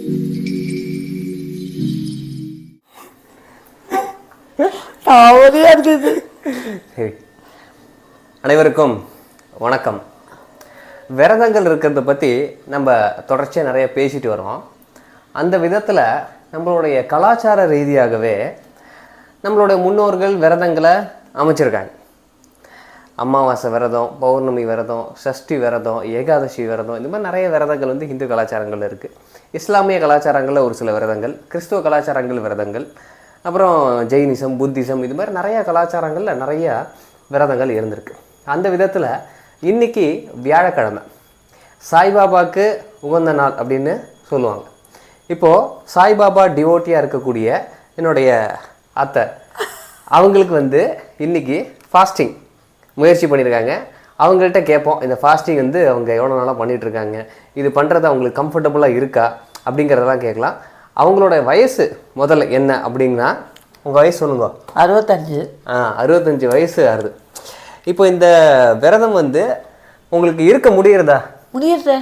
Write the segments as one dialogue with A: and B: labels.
A: சரி, அனைவருக்கும் வணக்கம். விரதங்கள் இருக்கிறத பற்றி நம்ம தொடர்ச்சியாக நிறைய பேசிட்டு வரோம். அந்த விதத்தில் நம்மளுடைய கலாச்சார ரீதியாகவே நம்மளுடைய முன்னோர்கள் விரதங்களை அமைச்சிருக்காங்க. அமாவாசை விரதம், பௌர்ணமி விரதம், சஷ்டி விரதம், ஏகாதசி விரதம், இந்த மாதிரி நிறைய விரதங்கள் வந்து இந்து கலாச்சாரங்கள் இருக்குது. இஸ்லாமிய கலாச்சாரங்களில் ஒரு சில விரதங்கள், கிறிஸ்துவ கலாச்சாரங்கள் விரதங்கள், அப்புறம் ஜெயினிசம், புத்திசம், இது மாதிரி நிறையா கலாச்சாரங்களில் நிறையா விரதங்கள் இருந்திருக்கு. அந்த விதத்தில் இன்றைக்கி வியாழக்கிழமை சாய்பாபாவுக்கு உகந்த நாள் அப்படின்னு சொல்லுவாங்க. இப்போது சாய்பாபா டிவோட்டியாக இருக்கக்கூடிய என்னுடைய அத்தை அவங்களுக்கு வந்து இன்றைக்கி ஃபாஸ்டிங் முயற்சி பண்ணியிருக்காங்க. அவங்கள்ட்ட கேட்போம், இந்த ஃபாஸ்டிங் வந்து அவங்க எவ்வளோ நாளாக பண்ணிகிட்ருக்காங்க, இது பண்ணுறது அவங்களுக்கு கம்ஃபர்டபுளாக இருக்கா அப்படிங்கிறதெல்லாம் கேட்கலாம். அவங்களோட வயசு முதல்ல என்ன அப்படின்னா, உங்கள் வயசு சொல்லுங்க.
B: 65.
A: 65 வயசு ஆகுது. இப்போ இந்த விரதம் வந்து உங்களுக்கு இருக்க முடியறதா?
B: முடியுது.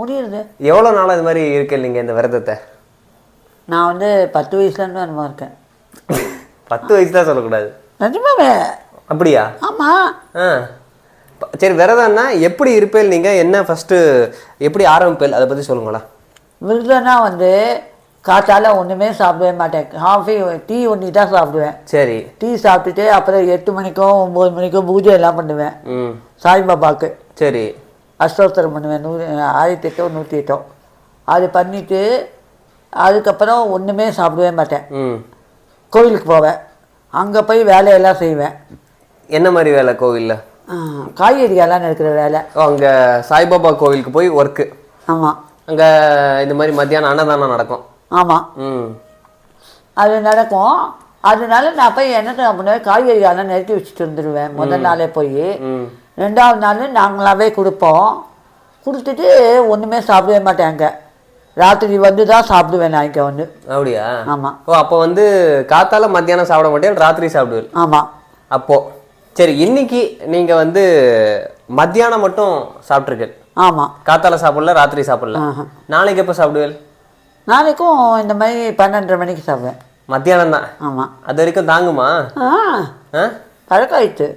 B: முடியுது.
A: எவ்வளோ நாளாக இது மாதிரி இருக்க இல்லைங்க இந்த விரதத்தை?
B: நான் வந்து 10 வயசுலேருந்து அனுபவம் இருக்கேன்.
A: 10 வயசு தான் சொல்லக்கூடாது.
B: நிஜமாவே?
A: அப்படியா?
B: ஆமாம்.
A: சரி, விரதம்னா எப்படி இருப்பேன் நீங்கள்? என்ன ஃபஸ்ட்டு எப்படி ஆரம்பிப்பேன் அதை பற்றி சொல்லுங்களா.
B: விரதம்னா வந்து காத்தால ஒன்றுமே சாப்பிடவே மாட்டேன். காஃபி, டீ ஒன்று தான் சாப்பிடுவேன்.
A: சரி.
B: டீ சாப்பிட்டுட்டு அப்புறம் 8 மணிக்கோ 9 மணிக்கோ பூஜை எல்லாம் பண்ணுவேன் சாய்பாபாவுக்கு.
A: சரி.
B: அஷ்டோத்தரம் பண்ணுவேன், 1008 108. அது பண்ணிவிட்டு அதுக்கப்புறம் ஒன்றுமே சாப்பிடவே மாட்டேன். கோவிலுக்கு போவேன். அங்கே போய் வேலையெல்லாம் செய்வேன்.
A: என்ன மாதிரி வேலை கோவிலில்?
B: காய்கறியெல்லாம் இருக்கிற வேலை.
A: அங்கே சாய்பாபா கோவிலுக்கு போய் ஒர்க்கு?
B: ஆமாம்.
A: அங்கே இந்த மாதிரி மத்தியானம் அன்னதானம் நடக்கும்?
B: ஆமாம். அது நடக்கும். அதனால நான் போய் என்ன பண்ணுவேன், காய்கறியெல்லாம் நிறுத்தி வச்சுட்டு வந்துடுவேன் முதல் நாளே போய். 2வது நாள் நாங்களாவே கொடுப்போம். கொடுத்துட்டு ஒன்றுமே சாப்பிடவே மாட்டேங்க. ராத்திரி வந்து தான் சாப்பிடுவேன் நான் இங்கே வந்து.
A: அப்படியா?
B: ஆமாம்.
A: ஓ, அப்போ வந்து காத்தால மத்தியானம் சாப்பிட மாட்டேன், ராத்திரி சாப்பிடுவேன்?
B: ஆமாம்.
A: அப்போது சரி, இன்னைக்கு நீங்கள் வந்து மத்தியானம் மட்டும் சாப்பிட்ருக்கேன்?
B: ஆமாம்.
A: காத்தால சாப்பிடல, ராத்திரி சாப்பிடல. நாளைக்கு எப்போ சாப்பிடுவேன்?
B: நாளைக்கும் இந்த மாதிரி 12:30 மணிக்கு சாப்பிடுவேன்.
A: மத்தியானம் தான்?
B: ஆமாம்.
A: அது வரைக்கும் தாங்குமா?
B: பழக்கம் ஆயிடுச்சு.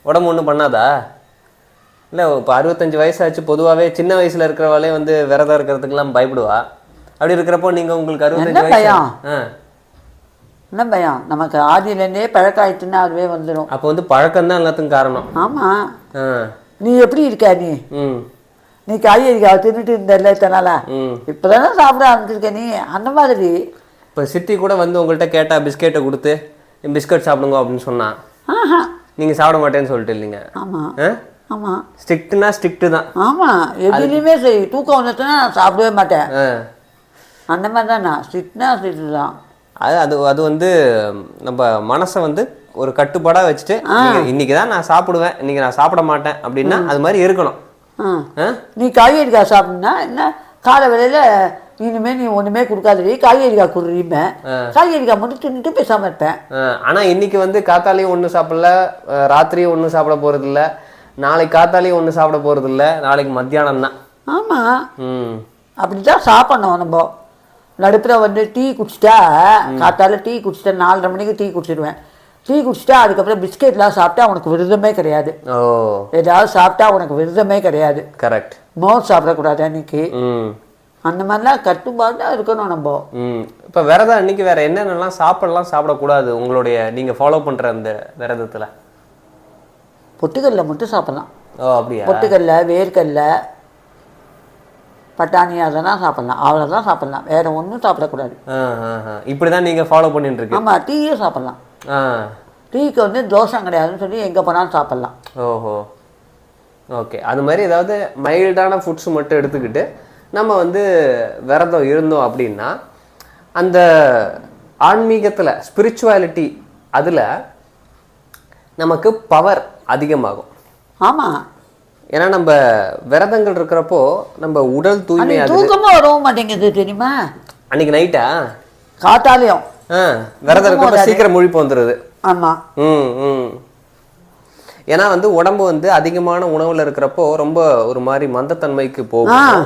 A: உடம்பு ஒன்றும் பண்ணாதா? இல்லை, இப்போ 65 வயசாச்சு. பொதுவாகவே சின்ன வயசில் இருக்கிறவாளே வந்து விரதம் இருக்கிறதுக்கெல்லாம் பயப்படுவா. அப்படி இருக்கிறப்போ நீங்கள் உங்களுக்கு 65 வயசு
B: பயம்? என்ன பயம்? நமக்கு ஆதியிலேருந்தே பழக்கம் ஆயிடுச்சுன்னா அதுவே வந்துடும்.
A: அப்போ வந்து பழக்கம் தான் எல்லாத்துக்கும் காரணம்.
B: ஆமாம். நீ எப்படி இருக்க? நீ காய்கறிக்காக தின்னுட்டு இருந்தல இத்தனால, இப்போதானே சாப்பிட ஆரம்பிச்சிருக்க நீ. அந்த மாதிரி
A: இப்போ சித்தி கூட வந்து உங்கள்கிட்ட கேட்டால் பிஸ்கெட்டை கொடுத்து பிஸ்கட் சாப்பிடுங்க அப்படின்னு சொன்னா நீங்கள் சாப்பிட மாட்டேன்னு சொல்லிட்டு இல்லைங்க?
B: ஆமாம். ஆமாம்.
A: ஸ்ட்ரிக்ட்னா ஸ்ட்ரிக்ட்டு தான்.
B: ஆமாம். எதுலேயுமே சரி, தூக்கம் வந்துச்சுன்னா நான் சாப்பிடவே மாட்டேன். அந்த மாதிரி தான் நான். ஸ்ட்ரிக்ட்னா ஸ்ட்ரிக்ட்டு தான்.
A: அது அது வந்து நம்ம மனசை வந்து ஒரு கட்டுப்பாடாக வச்சுட்டு இன்னைக்கு தான் நான் சாப்பிடுவேன், இன்னைக்கு நான் சாப்பிட மாட்டேன் அப்படின்னா அது மாதிரி இருக்கணும்.
B: நீ காய்கறிக்காய் சாப்பிட்னா என்ன, காலை வேலையில் இனிமேல் நீ ஒன்றுமே கொடுக்காதடி, காய்கறிக்காய் கொடுறீமே, காய்கறிக்காய் மட்டும் தின்னுட்டு பேசாமல் இருப்பேன்.
A: ஆனால் இன்னைக்கு வந்து காத்தாலையும் ஒன்றும் சாப்பிடல, ராத்திரியும் ஒன்றும் சாப்பிட போகிறதில்ல, நாளைக்கு காத்தாலையும் ஒன்றும் சாப்பிட போகிறதில்ல, நாளைக்கு மத்தியானம் தான்.
B: ஆமாம். அப்படி தான் சாப்பிட்ணும். நம்ம நடுப்புற வந்து டீ குடிச்சிட்டா, காத்தால டீ குடிச்சிட்டேன், 4:30 மணிக்கு டீ குடிச்சிடுவேன். டீ குடிச்சிட்டா அதுக்கப்புறம் பிஸ்கெட்லாம் சாப்பிட்டா உனக்கு விரதமே கிடையாது. ஏதாவது சாப்பிட்டா உனக்கு விரதமே கிடையாது.
A: கரெக்ட்.
B: மோர் சாப்பிடக்கூடாது அன்னைக்கு. அந்த மாதிரிலாம் கட்டுப்பாடாக இருக்கணும் நம்ம.
A: இப்போ விரதம் அன்னைக்கு வேற என்னென்னலாம் சாப்பிடக்கூடாது உங்களுடைய நீங்கள் ஃபாலோ பண்ணுற அந்த விரதத்தில்?
B: பொட்டுக்கல்ல மட்டும் சாப்பிட்லாம்.
A: அப்படியா?
B: பொட்டுக்கல்ல, வேர்க்கல்ல, பட்டாணி அதெல்லாம் சாப்பிட்லாம். அவ்வளோதான் சாப்பிட்லாம், வேற ஒன்றும் சாப்பிடக்கூடாது.
A: இப்படி தான் நீங்கள் ஃபாலோ பண்ணிட்டு இருக்கீங்க?
B: ஆமாம். டீயும் சாப்பிட்லாம். டீக்கு வந்து தோஷம் கிடையாதுன்னு சொல்லி எங்கே போனாலும் சாப்பிட்லாம்.
A: ஓஹோ, ஓகே. அது மாதிரி ஏதாவது மைல்டான ஃபுட்ஸ் மட்டும் எடுத்துக்கிட்டு நம்ம வந்து விரதம் இருந்தோம் அப்படின்னா அந்த ஆன்மீகத்தில், ஸ்பிரிச்சுவாலிட்டி, அதில் நமக்கு பவர் அதிகமாகும்.
B: ஆமாம்.
A: ஏன்னா நம்ம விரதங்கள் இருக்கிறப்போ நம்ம உடல் தூய்மை.
B: தூக்கமாக வரவும் மாட்டேங்குது தெரியுமா?
A: அன்னைக்கு நைட்டா
B: காத்தாலையும்
A: விரதம் இருக்கப்போ சீக்கிரம் முழிப்பு வந்துடுது.
B: ஆமாம்.
A: ஏன்னா வந்து உடம்பு வந்து அதிகமான உணவில் இருக்கிறப்போ ரொம்ப ஒரு மாதிரி மந்தத்தன்மைக்கு போகும்.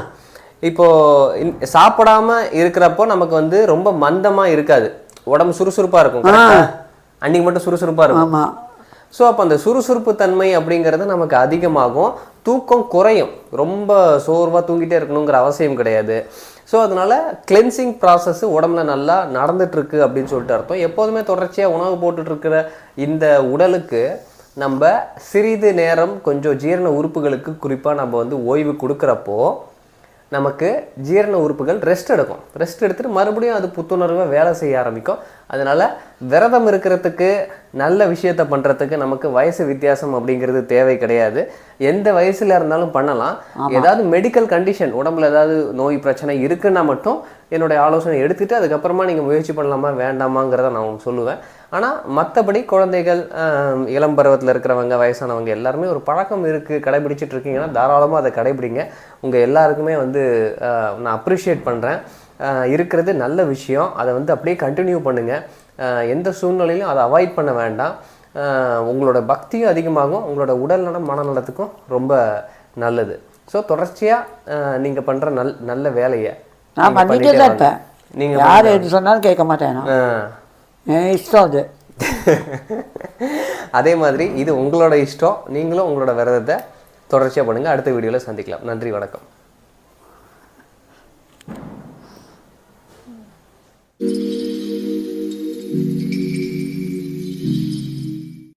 A: இப்போது சாப்பிடாம இருக்கிறப்போ நமக்கு வந்து ரொம்ப மந்தமாக இருக்காது, உடம்பு சுறுசுறுப்பாக இருக்கும். அன்றைக்கி மட்டும் சுறுசுறுப்பாக இருக்கும்.
B: ஆமாம்.
A: ஸோ அப்போ அந்த சுறுசுறுப்பு தன்மை அப்படிங்கிறது நமக்கு அதிகமாகும், தூக்கம் குறையும். ரொம்ப சோர்வாக தூங்கிட்டே இருக்கணுங்கிற அவசியம் கிடையாது. ஸோ அதனால் கிளென்சிங் ப்ராசஸ் உடம்புல நல்லா நடந்துட்டுருக்கு அப்படின்னு சொல்லிட்டு அர்த்தம். எப்போதுமே தொடர்ச்சியாக உணவு போட்டுட்ருக்கிற இந்த உடலுக்கு நம்ம சிறிது நேரம் கொஞ்சம் ஜீரண உறுப்புகளுக்கு குறிப்பாக நம்ம வந்து ஓய்வு கொடுக்குறப்போ நமக்கு ஜீரண உறுப்புகள் ரெஸ்ட் எடுக்கும். ரெஸ்ட் எடுத்துகிட்டு மறுபடியும் அது புத்துணர்வாக வேலை செய்ய ஆரம்பிக்கும். அதனால் விரதம் இருக்கிறதுக்கு, நல்ல விஷயத்தை பண்ணுறதுக்கு நமக்கு வயசு வித்தியாசம் அப்படிங்கிறது தேவை கிடையாது. எந்த வயசில் இருந்தாலும் பண்ணலாம். ஏதாவது மெடிக்கல் கண்டிஷன், உடம்புல ஏதாவது நோய் பிரச்சனை இருக்குன்னா மட்டும் என்னுடைய ஆலோசனை எடுத்துகிட்டு அதுக்கப்புறமா நீங்கள் முயற்சி பண்ணலாமா வேண்டாமாங்கிறத நான் சொல்லுவேன். ஆனால் மற்றபடி குழந்தைகள், இளம் பருவத்தில் இருக்கிறவங்க, வயசானவங்க எல்லாருமே ஒரு பழக்கம் இருக்குது, கடைபிடிச்சிட்டு இருக்கீங்கன்னா தாராளமாக அதை கடைபிடிங்க. உங்கள் எல்லாருக்குமே வந்து நான் அப்ரிஷியேட் பண்ணுறேன். இருக்கிறது நல்ல விஷயம், அதை வந்து அப்படியே கண்டினியூ பண்ணுங்கள். எந்த சூழ்நிலையிலும் அதை அவாய்ட் பண்ண வேண்டாம். உங்களோட பக்தியும் அதிகமாகும், உங்களோட உடல் நலம் மனநலத்துக்கும் ரொம்ப நல்லது. ஸோ தொடர்ச்சியாக நீங்கள் பண்ணுற நல்ல வேலையை
B: நான் பண்ணிட்டே தான் இருப்பேன். நீங்கள் யார் எது சொன்னாலும் கேட்க மாட்டேன், இஷ்டம் அது.
A: அதே மாதிரி இது உங்களோட இஷ்டம், நீங்களும் உங்களோட விரதத்தை தொடர்ச்சியாக பண்ணுங்கள். அடுத்த வீடியோவில் சந்திக்கலாம். நன்றி, வணக்கம்.